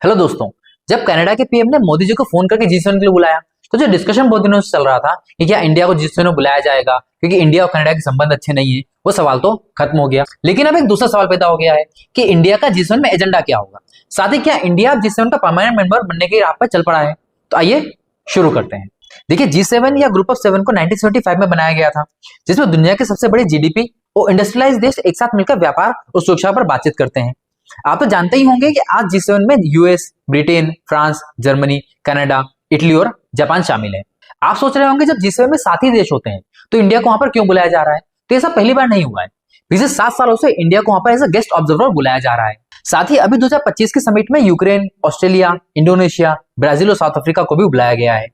Hello दोस्तों, जब Canada के पीएम ने मोदी जी को फोन करके G7 के लिए बुलाया तो जो डिस्कशन बहुत दिनों से चल रहा था कि क्या इंडिया को G7 में बुलाया जाएगा क्योंकि इंडिया और कनाडा के संबंध अच्छे नहीं है, वो सवाल तो खत्म हो गया। लेकिन अब एक दूसरा सवाल पैदा हो गया है कि इंडिया का G7 में एजेंडा क्या होगा। साथ ही क्या इंडिया G7 का परमानेंट मेंबर बनने की राह पर चल पड़ा है। तो आइए शुरू करते हैं। देखिए, G7 या ग्रुप ऑफ 7 को 1975 में बनाया गया था, जिसमें दुनिया के सबसे बड़े जीडीपी और इंडस्ट्रियलाइज देश एक साथ मिलकर व्यापार और सुरक्षा पर बातचीत करते हैं। आप तो जानते ही होंगे कि आज G7 में US, Britain, France, Germany, Canada, Italy और जापान शामिल है। आप सोच रहे होंगे जब G7 में 7 ही देश होते हैं तो इंडिया को वहां पर क्यों बुलाया जा रहा है। तो ऐसा पहली बार नहीं हुआ है। पिछले 7 सालों से इंडिया को वहां पर एज अ गेस्ट ऑब्जर्वर बुलाया जा रहा है। साथ ही अभी 2025 के समिट में यूक्रेन, ऑस्ट्रेलिया, इंडोनेशिया, ब्राजील और साउथ अफ्रीका को भी बुलाया गया है।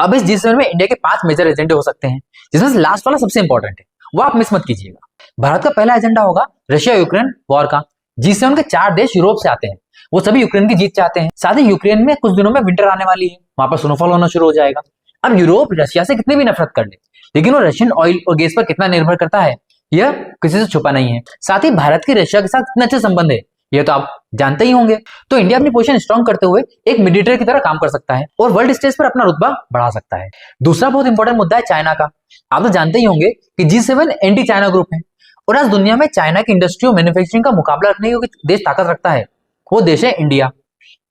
अब इस G7 में इंडिया के 5 मेजर एजेंडे हो सकते हैं, जिसमें से लास्ट वाला सबसे इंपॉर्टेंट है, वो आप मिस मत कीजिएगा। भारत का पहला एजेंडा होगा रशिया यूक्रेन वॉर का। G7 के 4 देश यूरोप से आते हैं, वो सभी यूक्रेन की जीत चाहते हैं। साथ ही यूक्रेन में कुछ दिनों में विंटर आने वाली है, वहां पर स्नोफॉल होना शुरू हो जाएगा। अब यूरोप रशिया से कितनी भी नफरत कर ले, लेकिन वो रशियन ऑयल और गैस पर कितना निर्भर करता है यह किसी से छुपा नहीं है। साथ ही भारत की रशिया के साथ कितने अच्छे संबंध है ये तो आप जानते ही होंगे। तो इंडिया अपनी पोजीशन स्ट्रांग करते हुए एक मिलिट्री की तरह काम कर सकता है और वर्ल्ड स्टेज पर अपना रुतबा बढ़ा सकता है। दूसरा बहुत इंपॉर्टेंट मुद्दा है चाइना का। आप तो जानते ही होंगे कि G7 एंटी चाइना ग्रुप है और आज दुनिया में चाइना की इंडस्ट्री और मैन्युफैक्चरिंग का मुकाबला रखने की देश ताकत रखता है, वो देश है इंडिया।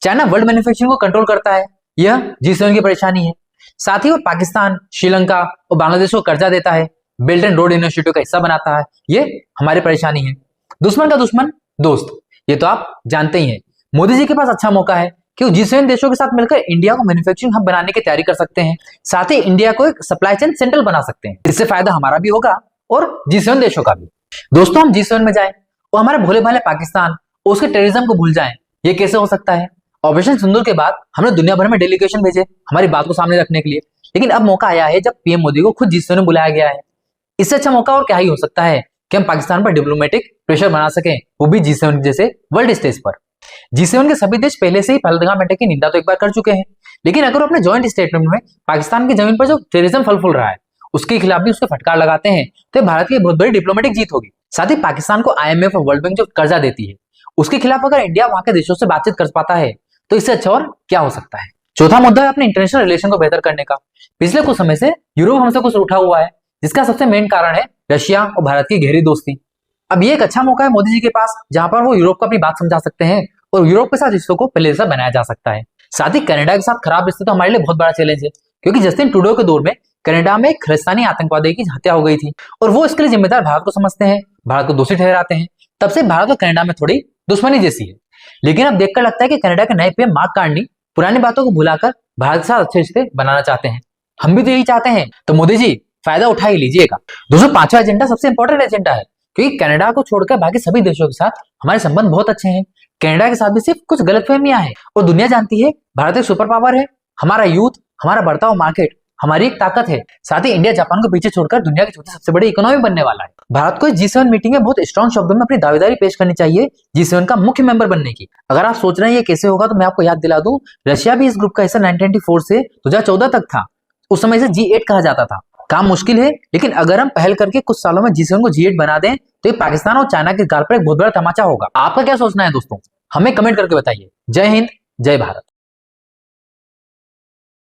चाइना वर्ल्ड मैन्युफैक्चरिंग को कंट्रोल करता है, यह G7 की परेशानी है। साथ ही वो पाकिस्तान, श्रीलंका और बांग्लादेश को कर्जा देता है, बेल्ट एंड रोड इनिशिएटिव का हिस्सा बनाता है, ये हमारी परेशानी है। दुश्मन का दुश्मन दोस्त, ये तो आप जानते ही हैं। मोदी जी के पास अच्छा मौका है कि वो G7 देशों के साथ मिलकर इंडिया को मैन्युफैक्चरिंग हब बनाने की तैयारी कर सकते हैं। साथ ही इंडिया को एक सप्लाई चेन सेंट्रल बना सकते हैं। इससे फायदा हमारा भी होगा और G7 देशों का भी। दोस्तों, हम G7 में जाएं और हमारे भोले भाले पाकिस्तान और उसके टेररिज्म को भूल जाएं, ये कैसे हो सकता है। ऑपरेशन सिंदूर के बाद हमने दुनिया भर में डेलीगेशन भेजे हमारी बात को सामने रखने के लिए, लेकिन अब मौका आया है जब पीएम मोदी को खुद G7 में बुलाया गया है। इससे अच्छा मौका और क्या ही हो सकता है कि हम पाकिस्तान पर डिप्लोमेटिक प्रेशर बना सकें, वो भी G7 जैसे वर्ल्ड स्टेज पर। G7 के सभी देश पहले से ही पहलगाम अटैक की निंदा तो एक बार कर चुके हैं, लेकिन अगर वो अपने जॉइंट स्टेटमेंट में पाकिस्तान की जमीन पर जो टेररिज्म फल फूल रहा है उसके खिलाफ भी उसके फटकार लगाते हैं तो भारत की बहुत बड़ी डिप्लोमेटिक जीत होगी। साथ ही पाकिस्तान को IMF और वर्ल्ड बैंक जो कर्जा देती है उसके खिलाफ अगर इंडिया वहां के देशों से बातचीत कर पाता है तो इससे अच्छा और क्या हो सकता है। चौथा मुद्दा है अपने इंटरनेशनल रिलेशन को बेहतर करने का। पिछले कुछ समय से यूरोप हमसे कुछ उठा हुआ है, जिसका सबसे मेन कारण है रशिया और भारत की गहरी दोस्ती। अब ये एक अच्छा मौका है मोदी जी के पास, जहां पर वो यूरोप को अपनी बात समझा सकते हैं और यूरोप के साथ रिश्तों को पहले जैसा बनाया जा सकता है। साथ ही कनाडा के साथ खराब रिश्ते तो हमारे लिए बहुत बड़ा चैलेंज है, क्योंकि जस्टिन ट्रूडो के दौर में कनाडा में एक खालिस्तानी आतंकवादी की हत्या हो गई थी और वो इसके लिए जिम्मेदार भारत को समझते हैं, भारत को दोषी ठहराते हैं। तब से भारत और कनाडा में थोड़ी दुश्मनी जैसी है। लेकिन अब देखकर लगता है कि कनाडा के नए पीएम मार्क कार्नी पुरानी बातों को भुलाकर भारत के साथ अच्छे रिश्ते बनाना चाहते हैं। हम भी तो यही चाहते हैं, तो मोदी जी फायदा उठा ही लीजिएगा। दोस्तों, 5वां एजेंडा सबसे इंपॉर्टेंट एजेंडा है, क्योंकि कनाडा को छोड़कर बाकी सभी देशों के साथ हमारे संबंध बहुत अच्छे हैं। कनाडा के साथ भी सिर्फ कुछ गलतफहमियां हैं और दुनिया जानती है भारत एक सुपर पावर है। हमारा यूथ, हमारा बढ़ता हुआ मार्केट हमारी एक ताकत है। साथ ही इंडिया जापान को पीछे छोड़कर दुनिया की चौथी सबसे बड़ी इकोनॉमी बनने वाला है। भारत को G7 मीटिंग में बहुत स्ट्रॉन्ग शब्दों में अपनी दावेदारी पेश करनी चाहिए G7 का मुख्य मेंबर बनने की। अगर आप सोच रहे हैं ये कैसे होगा, तो मैं आपको याद दिला दूं, रशिया भी इस ग्रुप का हिस्सा 1994 से 2014 तक था। उस समय इसे G8 कहा जाता था। काम मुश्किल है, लेकिन अगर हम पहल करके कुछ सालों में G7 को G8 बना दें तो ये पाकिस्तान और चाइना के गाल पर एक बहुत बड़ा तमाचा होगा। आपका क्या सोचना है दोस्तों, हमें कमेंट करके बताइए। जय हिंद, जय भारत।